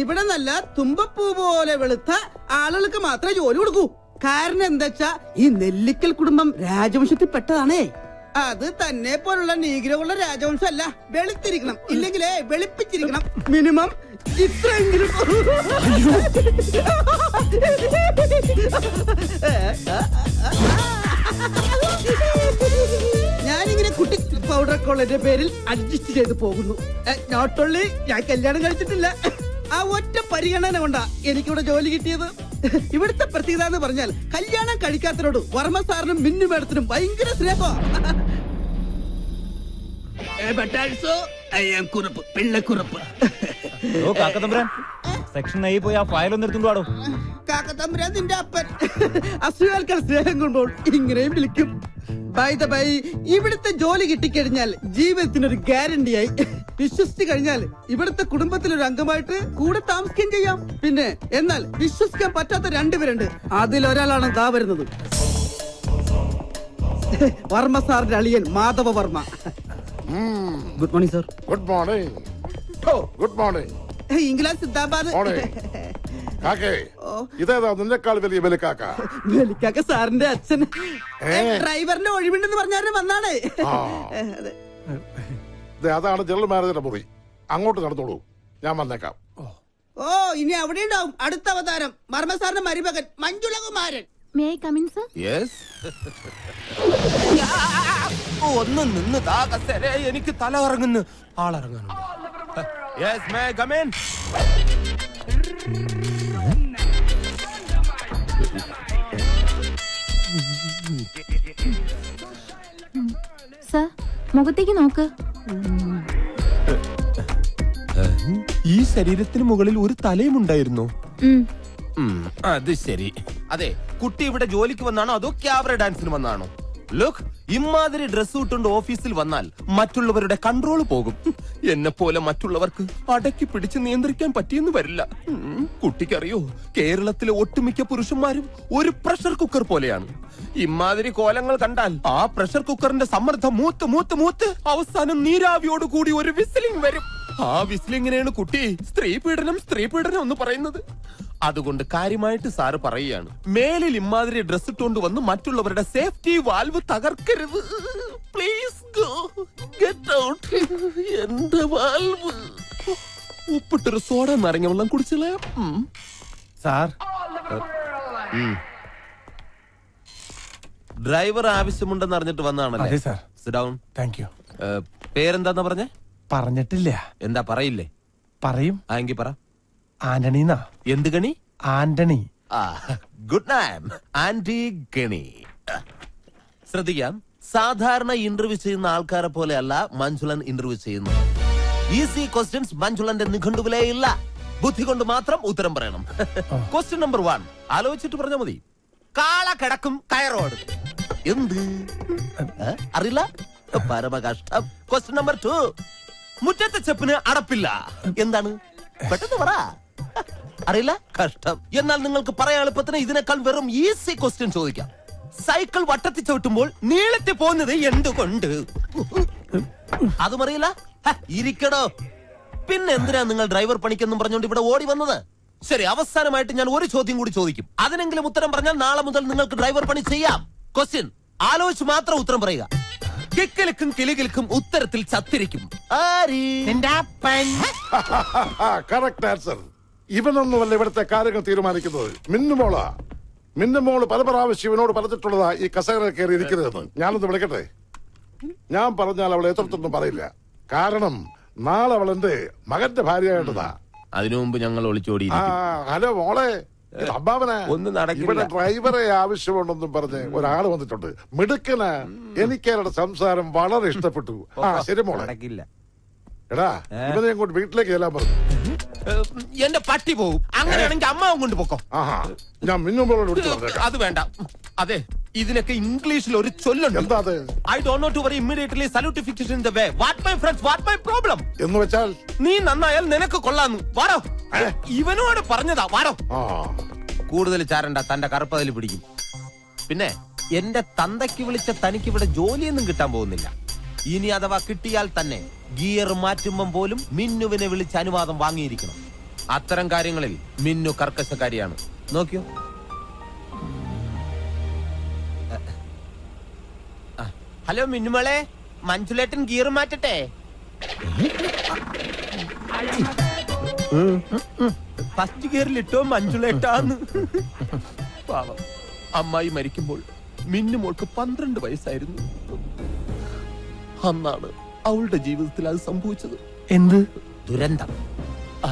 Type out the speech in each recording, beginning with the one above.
ഇവിടെ നല്ല തുമ്പപ്പൂ പോലെ വെളുത്ത ആളുകൾക്ക് മാത്രമേ ജോലി കൊടുക്കൂ. കാരണം എന്താ ഈ നെല്ലിക്കൽ കുടുംബം രാജവംശത്തിൽ പെട്ടതാണേ. അത് തന്നെ പോലുള്ള നീഗ്രകളുടെ രാജവംശമല്ല. വെളുത്തിരിക്കണം, ഇല്ലെങ്കിലേ വെളുപ്പിച്ചിരിക്കണം. മിനിമം ഇത്രയെങ്കിലും. ഞാനിങ്ങനെ കുട്ടി പൗഡർ കോളേജിന്റെ പേരിൽ അഡ്ജസ്റ്റ് ചെയ്ത് പോകുന്നു. നോട്ട് ഓൺലി ഞാൻ കല്യാണം കഴിച്ചിട്ടില്ല, ആ ഒറ്റ പരിഗണന കൊണ്ടാ എനിക്കിവിടെ ജോലി കിട്ടിയത്. ഇവിടുത്തെ പ്രത്യേകത എന്ന് പറഞ്ഞാൽ കല്യാണം കഴിക്കാത്തവരോട് വർമ്മ സാറിനും മിന്നു മേഡത്തിനും ഭയങ്കര സ്നേഹമാണ്. സെക്ഷൻ ആയി പോയി ആ ഫയൽ ഒന്ന് എടുത്തുകൊണ്ടോ. കാക്കത്തമ്പുരാൻ നിന്റെ അപ്പൻ അസുഖാൽക്കാർ സ്നേഹം കൊണ്ടോൾ ഇങ്ങനെയും വിളിക്കും. ബൈ ദ ബൈ, ഇവിടുത്തെ ജോലി കിട്ടിക്കഴിഞ്ഞാൽ ജീവിതത്തിനൊരു ഗ്യാരണ്ടിയായി. വിശ്വസിച്ചു കഴിഞ്ഞാൽ ഇവിടുത്തെ കുടുംബത്തിലൊരു അംഗമായിട്ട് കൂടെ താമസിക്കുകയും ചെയ്യാം. പിന്നെ എന്നാൽ വിശ്വസിക്കാൻ പറ്റാത്ത രണ്ടുപേരുണ്ട്. അതിലൊരാളാണ് ദാ വരുന്നത്, വർമ്മ സാറിന്റെ അളിയൻ Madhava Varma. Good morning sir. Good morning. Good morning. England സിദ്ധാബാദ്. ഇതേതാ നിന്നെക്കാൾ വലിയ ബലിക്കാക്ക? ബലിക്കാക്ക സാറിന്റെ അച്ഛൻ. ഡ്രൈവറിന്റെ ഒഴിവുണ്ടെന്ന് പറഞ്ഞാലും വന്നാണ്. അതാണ് ജനറൽ മാനേജറുടെ മുറി. അങ്ങോട്ട് നടന്നോളൂ, ഞാൻ വന്നേക്കാം. ഓ, ഇനി അവിടെ ഉണ്ടാവും അടുത്ത അവതാരം. വർമ്മ സാറിന്റെ മരുമകൻ മഞ്ജുളകുമാരൻ. ഒന്ന് നിന്ന് എനിക്ക് തല കറങ്ങുന്നു. ആളിറങ്ങാനുണ്ട്. സർ, മുഖത്തേക്ക് നോക്ക്. ഈ ശരീരത്തിന് മുകളിൽ ഒരു തലയും ഉണ്ടായിരുന്നു. അത് ശരി. അതെ, കുട്ടി ഇവിടെ ജോലിക്ക് വന്നാണോ അതോ ക്യാബറ ഡാൻസിന് വന്നാണോ? ലുക്ക്, ഇമാതിരി ഡ്രസ് ഇട്ടുകൊണ്ട് ഓഫീസിൽ വന്നാൽ മറ്റുള്ളവരുടെ കൺട്രോൾ പോകും. എന്നെ പോലെ മറ്റുള്ളവർക്ക് അടക്കി പിടിച്ച് നിയന്ത്രിക്കാൻ പറ്റിയെന്ന് വരില്ല. കുട്ടിക്കറിയോ, കേരളത്തിലെ ഒട്ടുമിക്ക പുരുഷന്മാരും ഒരു പ്രഷർ കുക്കർ പോലെയാണ്. ഇമാതിരി കോലങ്ങൾ കണ്ടാൽ ആ പ്രഷർ കുക്കറിന്റെ സമ്മർദ്ദം മൂത്ത് മൂത്ത് മൂത്ത് അവസാനം നീരാവിയോടുകൂടി ഒരു വിസിലിംഗ് വരും. ആ വിസിലിങ്ങിനെയാണ് കുട്ടി സ്ത്രീ പീഡനം എന്ന് പറയുന്നത്. അതുകൊണ്ട് കാര്യമായിട്ട് സാറ് പറയുകയാണ്, മേലിൽ ഇമാതിരി ഡ്രസ് ഇട്ടുകൊണ്ട് വന്ന് മറ്റുള്ളവരുടെ സേഫ്റ്റി വാൽവ് തകർക്കരുത്. Please go get out. എന്റെ വാൽവ് ഉപ്പിട്ടൊരു സോഡ നിറഞ്ഞ വെള്ളം കുടിച്ചില്ലേ സാർ? ഡ്രൈവർ ആവശ്യമുണ്ടെന്ന് അറിഞ്ഞിട്ട് വന്നാണല്ലേ? അതെ sir. Sit down. Thank you. പേരെന്താന്ന് പറഞ്ഞേ? പറഞ്ഞിട്ടില്ല. എന്താ പറയില്ലേ? പറയും. എങ്കി പറ. ആന്റണീന്നാ. എന്ത് ഗണി? ആന്റണി. ഗുഡ് നൈം, ആന്റി ഗണി. ശ്രദ്ധിക്കാം, സാധാരണ ഇന്റർവ്യൂ ചെയ്യുന്ന ആൾക്കാരെ പോലെയല്ല മഞ്ജുളൻ ഇന്റർവ്യൂ ചെയ്യുന്നത്. ഈസി ക്വസ്റ്റ്യൻസ് മഞ്ജുളന്റെ നിഘണ്ടുവിലേ ഇല്ല. ബുദ്ധി കൊണ്ട് മാത്രം ഉത്തരം പറയണം. ക്വസ്റ്റ്യൻ നമ്പർ 1 ആലോചിച്ചിട്ട് പറഞ്ഞാൽ മതി. കാള കിടക്കും കയറോട്. എന്ത് അറിയില്ല? പരമകഷ്ടം. ക്വസ്റ്റ്യൻ നമ്പർ 2 മുറ്റത്തെ ചെപ്പിന് അടപ്പില്ല. എന്താണ്? പെട്ടെന്ന് പറ. അറിയില്ല? കഷ്ടം. എന്നാൽ നിങ്ങൾക്ക് പറയാൻ എളുപ്പത്തിന് ഇതിനേക്കാൾ വെറും ഈസി ക്വസ്റ്റ്യൻ ചോദിക്കാം. സൈക്കിൾ വട്ടത്തിൽ ചവിട്ടുമ്പോൾ നീളത്തിൽ പോകുന്നത് എന്തുകൊണ്ട്? അതും അറിയില്ല? ഇരിക്കടോ. പിന്നെ എന്തിനാ നിങ്ങൾ ഡ്രൈവർ പണിക്കെന്നും പറഞ്ഞുകൊണ്ട് ഇവിടെ ഓടി വന്നത്? ശരി, അവസാനമായിട്ട് ഞാൻ ഒരു ചോദ്യം കൂടി ചോദിക്കും. അതിനെങ്കിലും ഉത്തരം പറഞ്ഞാൽ നാളെ മുതൽ നിങ്ങൾക്ക് ഡ്രൈവർ പണി ചെയ്യാം. ക്വസ്റ്റ്യൻ ആലോചിച്ച് മാത്രം ഉത്തരം പറയുക. കിക്കലിക്കും കിളികൾക്കും ഉത്തരത്തിൽ ചത്തിരിക്കും. Correct answer. ഇവനൊന്നുമല്ല ഇവിടുത്തെ കാര്യങ്ങൾ തീരുമാനിക്കുന്നത്. മിന്നുമോള് പല പ്രാവശ്യം ഇവനോട് പറഞ്ഞിട്ടുള്ളതാ ഈ കസേര കയറി ഇരിക്കുന്നതെന്ന്. ഞാനൊന്ന് വിളിക്കട്ടെ? ഞാൻ പറഞ്ഞാൽ അവൾ എത്രത്തൊന്നും പറയില്ല. കാരണം നാളെ അവൾ എന്റെ മകന്റെ ഭാര്യയായിട്ടതാ. അതിനു മുമ്പ് ഞങ്ങൾ ഒളിച്ചോടി. ഹലോ മോളെ, ഒന്നും നടക്കില്ല. ഇവിടെ ഡ്രൈവറെ ആവശ്യമുണ്ടെന്നും പറഞ്ഞ് ഒരാള് വന്നിട്ടുണ്ട്. മിടുക്കനാ. എനിക്ക് അവരുടെ സംസാരം വളരെ ഇഷ്ടപ്പെട്ടു. ശരി മോളെ. നടക്കില്ല. എടാ, ഇവനെ അങ്ങോട്ട് വീട്ടിലേക്ക് ചെല്ലാൻ പറഞ്ഞു. എന്റെ പട്ടി പോകും. അങ്ങനെയാണെങ്കിൽ അമ്മാവും കൊണ്ട് പോക്കോ. ഞാൻ മിന്നുമ്പോളോട് വിളിച്ചു പറഞ്ഞേക്കാം. അത് വേണ്ട. അതെ, ഇതിനൊക്കെ ഇംഗ്ലീഷിൽ ഒരു ചൊല്ലുണ്ട്. എന്താ അത്? I don't know to worry immediately സാലുട്ടിഫിക്കേഷൻ in the way. What my friends, what my problem? എന്ന് വെച്ചാൽ നീ നന്നായാൽ നിനക്ക് കൊള്ളാന്നു. വാടോ. ഇവനോട് പറഞ്ഞതാ. വാടോ. കൂടുതൽ ചാരണ്ട, തന്റെ കറുപ്പതിൽ പിടിക്കും. പിന്നെ എന്റെ തന്തയ്ക്ക് വിളിച്ച തനിക്ക് ഇവിടെ ജോലിയൊന്നും കിട്ടാൻ പോകുന്നില്ല. ഇനി അഥവാ കിട്ടിയാൽ തന്നെ ഗിയർ മാറ്റുമ്പം പോലും മിന്നുവിനെ വിളിച്ച് അനുവാദം വാങ്ങിയിരിക്കണം. അത്തരം കാര്യങ്ങളിൽ മിന്നു കർക്കശക്കാരിയാണ്. നോക്കിയോ. ഹലോ മിന്നുമോളെ, മഞ്ജുലേട്ടൻ ഗിയർ മാറ്റട്ടെ? ഫസ്റ്റ് ഗിയറിലിട്ടോ മഞ്ജുലേട്ടാന്ന്. പാവം, അമ്മായി മരിക്കുമ്പോൾ മിന്നുമോൾക്ക് 12 വയസ്സായിരുന്നു. അന്നാണ് അവളുടെ ജീവിതത്തിൽ അത് സംഭവിച്ചത്. എന്ത് ദുരന്തം?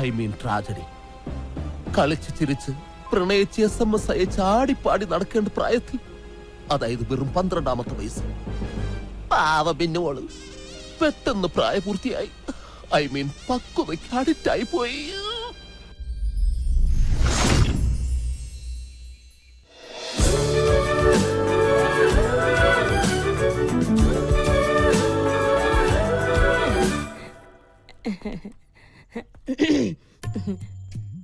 I mean tragedy. കളിച്ച് ചിരിച്ച് പ്രണയിച്ച് SMS അയച്ച് ആടിപ്പാടി നടക്കേണ്ട പ്രായത്തിൽ, അതായത് വെറും 12ാമത്തെ വയസ്സ്, പാവ മിന്നുമോള് പെട്ടെന്ന് പ്രായപൂർത്തിയായി. ഐ മീൻ പക്വതയ്ക്ക് അഡിക്റ്റായി പോയി.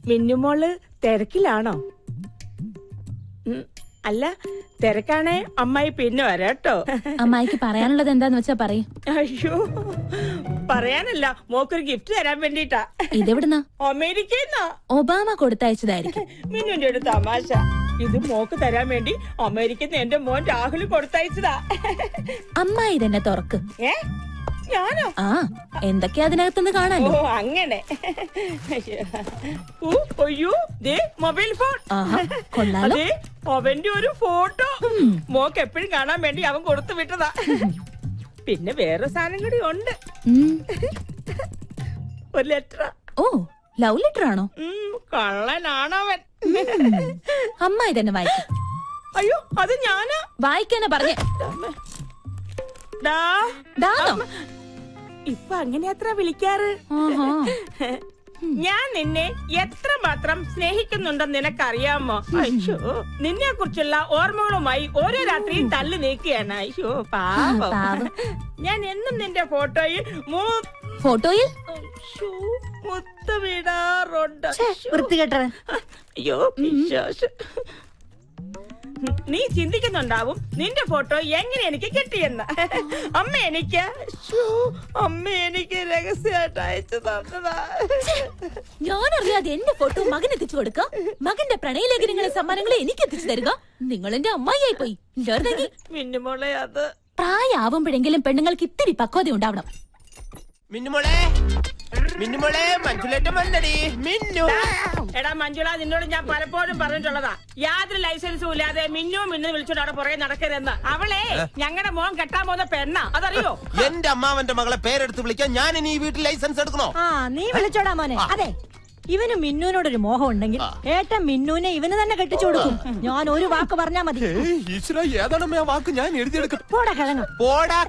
മിന്നുമോള് തിരക്കിലാണോ? അല്ല, തിരക്കാണേ അമ്മായി പിന്നെ വരാട്ടോ. അമ്മായിക്ക് പറയാനുള്ളത് എന്താന്ന് വെച്ചാ പറയും. അയ്യോ, പറയാനല്ല, മോക്കൊരു ഗിഫ്റ്റ് തരാൻ വേണ്ടിട്ടാ. ഇതെവിടുന്നാ? അമേരിക്കന്നാ. ഒബാമ കൊടുത്തയച്ചതായിരിക്കും. മിന്നുന്റെ ഒരു തമാശ. ഇത് മോക്ക് തരാൻ വേണ്ടി അമേരിക്കന്ന് എന്റെ മോൻ രാഹുൽ കൊടുത്തയച്ചതാ. അമ്മായി ഇതെന്നെ തുറക്ക്. ഞാനോ? ആ, എന്തൊക്കെയാ അതിനകത്തുനിന്ന് കാണാലോ. ഓ അങ്ങനെ. അയ്യോ, ദേ മൊബൈൽ ഫോൺ. കൊള്ളാലോ. അതെ, അവന്റെ ഒരു ഫോട്ടോ മോക്ക് എപ്പോഴും കാണാൻ വേണ്ടി അവൻ കൊടുത്തു വിട്ടതാ. പിന്നെ വേറെ സാധനം കൂടി ഉണ്ട്. ഒരു ലെറ്റർ. ഓ, ലവ് ലെറ്റർ ആണോ? കള്ളനാണവൻ. അമ്മായി തന്നെ വായിക്കും. അയ്യോ, അത് ഞാനാ. വായിക്കാനാ പറഞ്ഞേ. ദാനോ? ഇപ്പൊ അങ്ങനെ അത്ര വിളിക്കാറ്. ഞാൻ നിന്നെ എത്രമാത്രം സ്നേഹിക്കുന്നുണ്ടെന്ന് നിനക്കറിയാമോ? അയ്യോ, നിന്നെ കുറിച്ചുള്ള ഓർമ്മകളുമായി ഓരോ രാത്രിയും തള്ളി നീക്കുകയാണ്. അയ്യോ പാവം. ഞാൻ എന്നും നിന്റെ ഫോട്ടോയിൽ മുത്തമിടാറുണ്ട്. അയ്യോ വിശ്വാസം. നീ ചിന്തിക്കുന്നുണ്ടാവും നിന്റെ ഫോട്ടോ എങ്ങനെ എനിക്ക് കിട്ടിയെന്ന്. അമ്മ എനിക്ക് രഹസ്യമായിട്ട് അയച്ചു തന്നതാ. ഞാനറിയാതെ എന്റെ ഫോട്ടോ മകൻ എത്തിച്ചു കൊടുക്ക. മകന്റെ പ്രണയലേഖനങ്ങളെ സമ്മാനങ്ങളെ എനിക്ക് എത്തിച്ചു തരിക. നിങ്ങൾ എന്റെ അമ്മായിയായി പോയി. മിന്നുമോളെ, അത് പ്രായമാവുമ്പോഴെങ്കിലും പെണ്ണുങ്ങൾക്ക് ഇത്തിരി പക്വത ഉണ്ടാവണം. മിന്നുമോളെ, മഞ്ജുലേട്ടൻ വന്നടി. മിന്നു. എടാ മഞ്ജുള, നിന്നോട് ഞാൻ പലപ്പോഴും പറഞ്ഞിട്ടുള്ളതാ, യാതൊരു ലൈസൻസും ഇല്ലാതെ മിന്നു വിളിച്ചോണ്ട് അവിടെ പുറകെ നടക്കരുതെന്ന്. അവളെ ഞങ്ങളുടെ മോൻ കെട്ടാൻ പോകുന്ന പെണ്ണാ, അതറിയോ? എന്റെ അമ്മാവന്റെ മകളെ പേരെടുത്ത് വിളിക്കാൻ ഞാൻ ഇനി ഈ വീട്ടിൽ ലൈസൻസ് എടുക്കണോ? നീ വിളിച്ചോടാ മോനെ. അതെ, ഇവന് മിന്നുവിനോടൊരു മോഹം ഉണ്ടെങ്കിൽ ഏട്ടൻ മിന്നുവിനെ ഇവന് തന്നെ കെട്ടിച്ചു കൊടുക്കും. ഞാൻ ഒരു വാക്ക് പറഞ്ഞാ മതി. ഏതാണ് വാക്ക്? ഞാൻ എഴുതിയെടുക്കും. പോടാ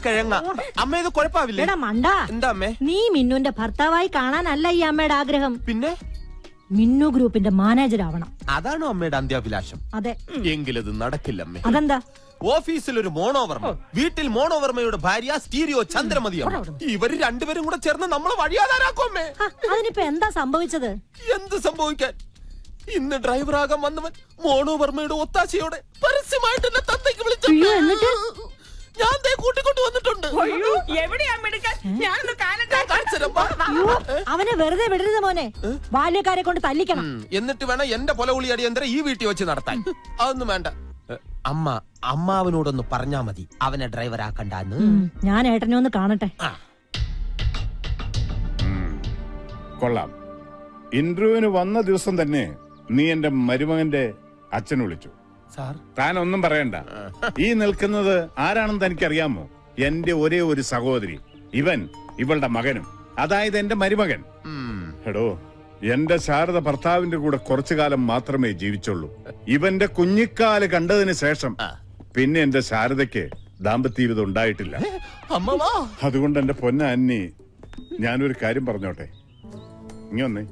കിഴങ്ങ. അമ്മ ഇത് കുഴപ്പമില്ല. എടാ മണ്ട, എന്താ അമ്മേ? നീ മിന്നുവിന്റെ ഭർത്താവായി കാണാനല്ല ഈ അമ്മയുടെ ആഗ്രഹം. പിന്നെ മിന്നു ഗ്രൂപ്പിന്റെ മാനേജർ ആവണം. അതാണോ അമ്മയുടെ അന്ത്യാഭിലാഷം? അതെ. എങ്കിലത് നടക്കില്ലമ്മേ. അതെന്താ? ഓഫീസിൽ ഒരു മോണോവർമ്മ, വീട്ടിൽ മോണോവർമ്മയുടെ ഭാര്യ സ്റ്റീരിയോ ചന്ദ്രമതിയാണ്. ഇവര് രണ്ടുപേരും കൂടെ ചേർന്ന് നമ്മളെ വഴിയാതാരാക്കുമേ. അതിനിപ്പോ എന്താ സംഭവിച്ചത്? എന്ത് സംഭവിക്കാൻ? ഇന്ന് ഡ്രൈവറാകാൻ വന്നവൻ മോണോവർമ്മയുടെ ഒത്താശയോടെ പരസ്യമായിട്ട് എന്നെ തന്തയ്ക്ക് വിളിച്ചു. എന്നിട്ട് ഞാൻ കൂട്ടിക്കൊണ്ട് വന്നിട്ടുണ്ട്. അവനെ വെറുതെ വിടരുത് മോനെ, ബാല്യക്കാരെ കൊണ്ട് തല്ലിക്കണം. എന്നിട്ട് വേണം എന്റെ പൊലവുളി അടിയന്തരം ഈ വീട്ടിൽ വെച്ച് നടത്താൻ. അതൊന്നും വേണ്ട. അമ്മാവനോടൊന്ന് പറഞ്ഞാ മതി അവനെ ഡ്രൈവറാക്കണ്ടെന്ന്. ഞാൻ ഏട്ടനെ ഒന്ന് കാണട്ടെ. കൊള്ളാം. ഇന്റർവ്യൂവിന് വന്ന ദിവസം തന്നെ നീ എന്റെ മരുമകന്റെ അച്ഛൻ വിളിച്ചു. താൻ ഒന്നും പറയണ്ട. ഈ നിൽക്കുന്നത് ആരാണെന്ന് തനിക്കറിയാമോ? എന്റെ ഒരേ ഒരു സഹോദരി, ഇവളുടെ മകനും, അതായത് എന്റെ മരുമകൻ. എടോ, എന്റെ ശാരദ ഭർത്താവിന്റെ കൂടെ കുറച്ചു കാലം മാത്രമേ ജീവിച്ചുള്ളൂ. ഇവന്റെ കുഞ്ഞിക്കാല് കണ്ടതിന് ശേഷം പിന്നെ എന്റെ ശാരദയ്ക്ക് ദാമ്പത്യ ജീവിതം ഉണ്ടായിട്ടില്ല. അതുകൊണ്ട് എന്റെ പൊന്ന അന്നി, ഞാനൊരു കാര്യം പറഞ്ഞോട്ടെ. ഇങ്ങൊന്നേ,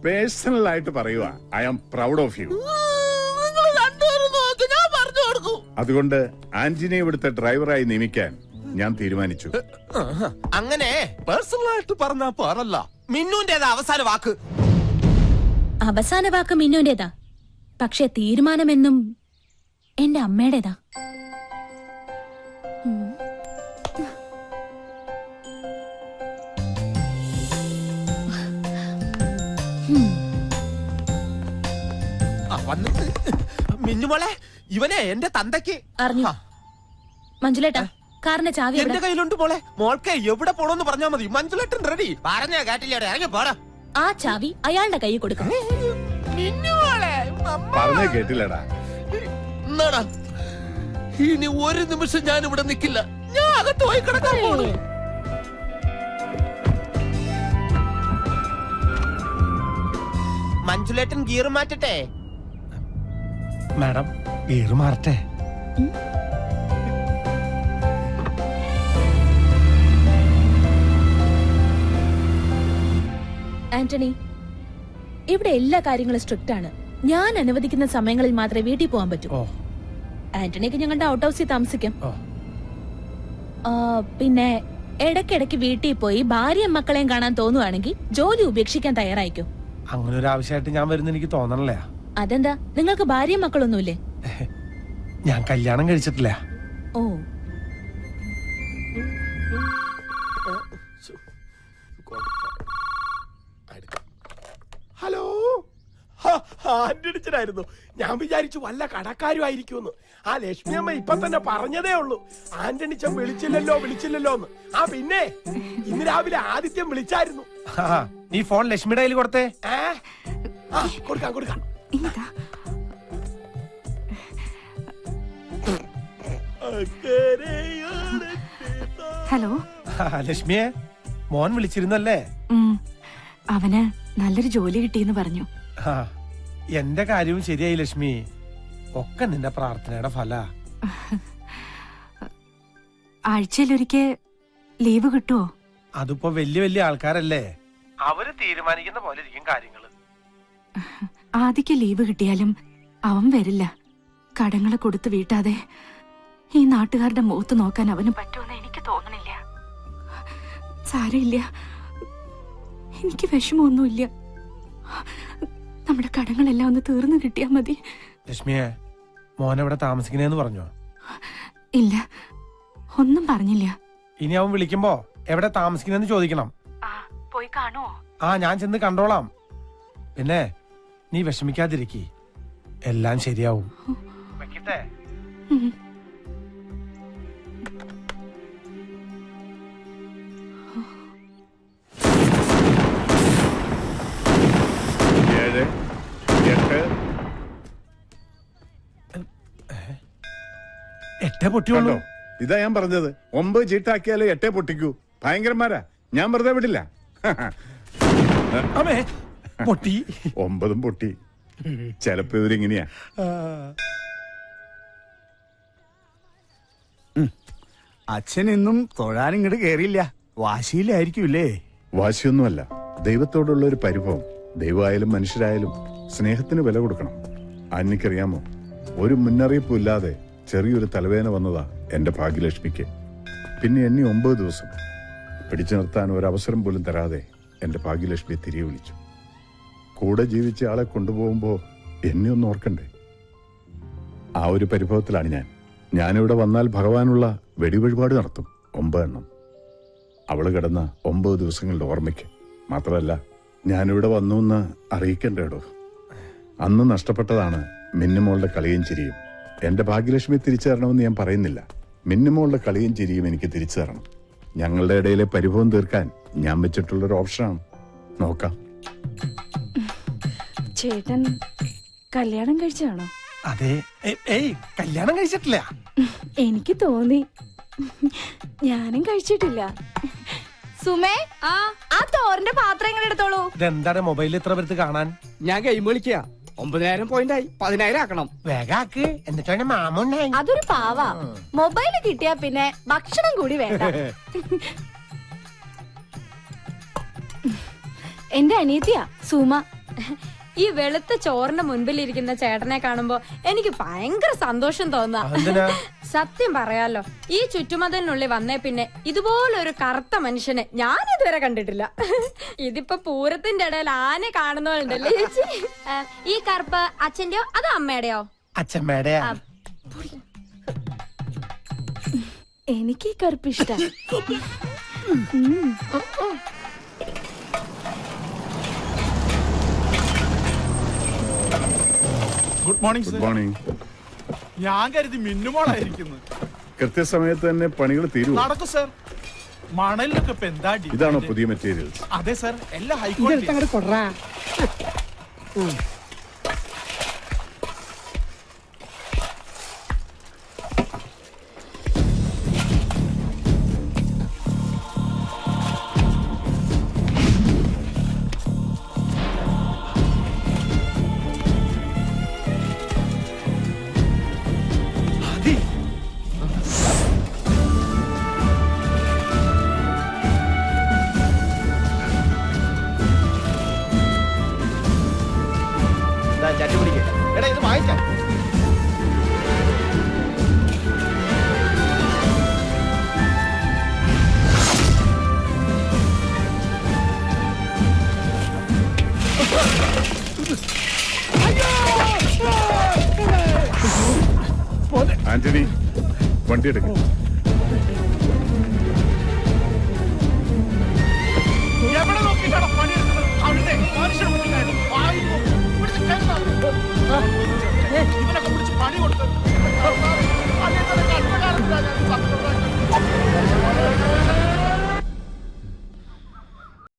പേഴ്സണൽ ആയിട്ട് പറയുക, I am proud of you. അതുകൊണ്ട് ആന്റണിയെ ഇവിടുത്തെ ഡ്രൈവറായി നിയമിക്കാൻ ഞാൻ തീരുമാനിച്ചു. അങ്ങനെ പേഴ്സണൽ ആയിട്ട് പറഞ്ഞാ പറല്ല. മിന്നുന്റേതാ അവസാന വാക്ക്. അവസാന വാക്ക് മിന്നുന്റേതാ, പക്ഷെ തീരുമാനമെന്നും എന്റെ അമ്മയുടേതാ. വന്നിട്ട് മിന്നുമോളെ ഇവനെ എന്റെ തന്തയ്ക്ക് അറിഞ്ഞു. മഞ്ജുലേട്ടാ, കാറിന്റെ ചാവി എന്റെ കയ്യിലുണ്ട് മോളെ. മോൾക്ക് എവിടെ പോണോന്ന് പറഞ്ഞാ മതി. മഞ്ജുലേട്ടൻ റെഡി. പറഞ്ഞ കേട്ടില്ലേ? ഇറങ്ങി പോടാ. ആ ചാവി അയാളുടെ കയ്യിൽ കൊടുക്കാം. പറഞ്ഞേ കേട്ടില്ലടാ. എന്നാടാ, ഇനി ഒരു നിമിഷം ഞാൻ ഇവിടെ നിൽക്കില്ല. ഞാൻ അകത്ത് പോയി കിടക്കാൻ പോണു. മഞ്ജുലേട്ടൻ ഗിയർ മാറ്റട്ടെ? മാഡം ഗിയർ മാറട്ടെ? ആന്റണി, ഇവിടെ എല്ലാ കാര്യങ്ങളും സ്ട്രിക്റ്റ് ആണ്. ഞാൻ അനുവദിക്കുന്ന സമയങ്ങളിൽ മാത്രമേ വീട്ടിൽ പോകാൻ പറ്റൂ. ആന്റണിക്ക് ഞങ്ങളുടെ ഔട്ട് ഹൗസിൽ താമസിക്കാം. പിന്നെ ഇടയ്ക്കിടയ്ക്ക് വീട്ടിൽ പോയി ഭാര്യയും മക്കളെയും കാണാൻ തോന്നുവാണെങ്കിൽ ജോലി ഉപേക്ഷിക്കാൻ തയ്യാറായിക്കോ. അങ്ങനെ ഒരു ആവശ്യമായിട്ട് ഞാൻ വരുന്ന എനിക്ക് തോന്നണല്ലേ. അതെന്താ, നിങ്ങൾക്ക് ഭാര്യയും മക്കളൊന്നുമില്ലേ? ഞാൻ കല്യാണം കഴിച്ചിട്ടില്ല. ഓ, ഹലോ, ആന്റണിച്ചനായിരുന്നു. ഞാൻ വിചാരിച്ചു വല്ല കടക്കാരുമായിരിക്കുമെന്ന്. ആ ലക്ഷ്മി അമ്മ ഇപ്പൊ തന്നെ പറഞ്ഞതേ ഉള്ളൂ, ആന്റണിച്ചൻ വിളിച്ചില്ലല്ലോ എന്ന്. പിന്നെ ഇന്ന് രാവിലെ ആദിത്യം വിളിച്ചായിരുന്നു. നീ ഫോൺ ലക്ഷ്മിയുടെ കയ്യിൽ കൊടുത്തേ. കൊടുക്കാം. ഹലോ ലക്ഷ്മിയെ, മോൻ വിളിച്ചിരുന്നല്ലേ? അവന് നല്ലൊരു ജോലി കിട്ടിയെന്ന് പറഞ്ഞു. എന്റെ കാര്യവും ശരിയായി ലക്ഷ്മി. ഒക്കെ നിന്റെ പ്രാർത്ഥനയുടെ ഫല. ആഴ്ചയിലൊരിക്കൽ ലീവ് കിട്ടുവോ? അതിപ്പോ വലിയ വലിയ ആൾക്കാരല്ലേ, അവര് തീരുമാനിക്കുന്ന പോലെ ഇരിക്കും കാര്യങ്ങള്. ആദ്യക്ക് ലീവ് കിട്ടിയാലും അവൻ വരില്ല. കടങ്ങള് കൊടുത്തു വീട്ടാതെ ഈ നാട്ടുകാരുടെ മുഖത്ത് നോക്കാൻ അവന് പറ്റുമെന്ന് എനിക്ക് തോന്നണില്ല. സാരമില്ല, എനിക്ക് വിഷമമൊന്നുമില്ല. നമ്മുടെ കടങ്ങളെല്ലാം ഒന്ന് തീർന്നു കിട്ടിയാ മതി. ലക്ഷ്മിയെ, മോൻ എവിടെ താമസിക്കണേന്ന് പറഞ്ഞോ? ഇല്ല, ഒന്നും പറഞ്ഞില്ല. ഇനി അവൻ വിളിക്കുമ്പോ എവിടെ താമസിക്കണെന്ന് ചോദിക്കണം. പോയി കാണുവോ? ഞാൻ ചെന്ന് കണ്ടോളാം. പിന്നെ നീ വിഷമിക്കാതിരിക്കി, എല്ലാം ശരിയാവും. വെക്കട്ടെ? എട്ടേ പൊട്ടിയുള്ളൂ. ഇതാ ഞാൻ പറഞ്ഞത്, 9 ചീട്ടാക്കിയാലേ 8 പൊട്ടിക്കൂ. ഭയങ്കരന്മാരാ, ഞാൻ വെറുതെ വിടില്ല. പൊട്ടി 9 പൊട്ടി. ചിലപ്പോ ഇവരിങ്ങനെയാ. അച്ഛൻ ഇന്നും തൊഴാനിങ്ങോട്ട് കേറിയില്ല. വാശിയിലായിരിക്കൂല്ലേ? വാശിയൊന്നുമല്ല, ദൈവത്തോടുള്ള ഒരു പരിഭവം. ദൈവമായാലും മനുഷ്യരായാലും സ്നേഹത്തിന് വില കൊടുക്കണം. എനിക്കറിയാമോ, ഒരു മുന്നറിയിപ്പും ഇല്ലാതെ ചെറിയൊരു തലവേദന വന്നതാ എന്റെ ഭാഗ്യലക്ഷ്മിക്ക്. പിന്നെ എന്നെ 9 ദിവസം പിടിച്ചു നിർത്താൻ ഒരവസരം പോലും തരാതെ എന്റെ ഭാഗ്യലക്ഷ്മിയെ തിരികെ വിളിച്ചു. കൂടെ ജീവിച്ച ആളെ കൊണ്ടുപോകുമ്പോ എന്നെ ഒന്ന് ഓർക്കണ്ടേ? ആ ഒരു പരിഭവത്തിലാണ് ഞാനിവിടെ വന്നാൽ ഭഗവാനുള്ള വെടിവഴിപാട് നടത്തും. 9 എണ്ണം. അവള് കിടന്ന 9 ദിവസങ്ങളുടെ ഓർമ്മയ്ക്ക്. മാത്രമല്ല, ഞാനിവിടെ വന്നു എന്ന് അറിയിക്കണ്ടേടോ. അന്ന് നഷ്ടപ്പെട്ടതാണ് മിന്നുമോളുടെ കളിയും ചിരിയും. എന്റെ ഭാഗ്യലക്ഷ്മി തിരിച്ചു തരണമെന്ന് ഞാൻ പറയുന്നില്ല. മിന്നുമോളുടെ കളിയും ചിരിയും എനിക്ക് തിരിച്ചു തരണം. ഞങ്ങളുടെ ഇടയിലെ പരിഭവം തീർക്കാൻ ഞാൻ വെച്ചിട്ടുള്ളൊരു ഓപ്ഷനാണ്. നോക്കാം. ചേട്ടൻ കല്യാണം കഴിച്ചാണോ? അതെ. കല്യാണം കഴിച്ചിട്ടില്ല. എനിക്ക് തോന്നി. ഞാനും കഴിച്ചിട്ടില്ല. സുമേ, ആ തോറിന്റെ പാത്രം എങ്ങനെ എടുത്തോളൂ. ഇതെന്താണ് മൊബൈലിൽ ഇത്ര പേർക്ക് കാണാൻ? ഞാൻ ഗെയിം കളിക്കുക. 9,000 പോയിന്റായി. 10,000 ആക്കണം. വേഗാക്ക്, എന്നിട്ടാണ് മാമുണ്ടായി. അതൊരു പാവാ. മൊബൈല് കിട്ടിയാ പിന്നെ ഭക്ഷണം കൂടി വേണ്ട. എന്റെ അനിയത്തിയാ സുമ. ഈ വെളുത്ത ചോറിന്റെ മുൻപിലിരിക്കുന്ന ചേട്ടനെ കാണുമ്പോ എനിക്ക് ഭയങ്കര സന്തോഷം തോന്നാ. സത്യം പറയാലോ, ഈ ചുറ്റുമതിലിനുള്ളിൽ വന്നേ പിന്നെ ഇതുപോലൊരു കറുത്ത മനുഷ്യനെ ഞാൻ ഇതുവരെ കണ്ടിട്ടില്ല. ഇതിപ്പോ പൂരത്തിന്റെ ഇടയിൽ ആനെ കാണുന്നോണ്ടല്ലേ ചേച്ചി. ഈ കറുപ്പ് അച്ഛന്റെയോ അതോ അമ്മയുടെയോ? അച്ഛമ്മയുടെ. എനിക്ക് ഈ കറുപ്പ് ഇഷ്ടം. Morning good morning. ഞാൻ കരുതി മിന്നുമോളായിരിക്കുന്നു. കൃത്യസമയത്ത് തന്നെ പണികൾ തീരുവോ? നടക്കും സർ. മണലിനൊക്കെ ഇപ്പൊ എന്താ ഡിമാൻഡ്? ഇതാണോ പുതിയ മെറ്റീരിയൽസ്? അതെ സർ, എല്ലാം ഹൈ ക്വാളിറ്റി. അങ്ങോട്ട് കൊടറാ. ചട്ടി പിടിക്കേ. എടാ ഇത് വാങ്ങിക്കാം. ആന്റണി, വണ്ടി എടുക്കും. എവിടെ നോക്കിയിട്ടാണ് പണിയെടുക്കുന്നത്? അവിടെ മനുഷ്യർ ഇവനൊക്കെ പിടിച്ച് പണി കൊടുത്ത്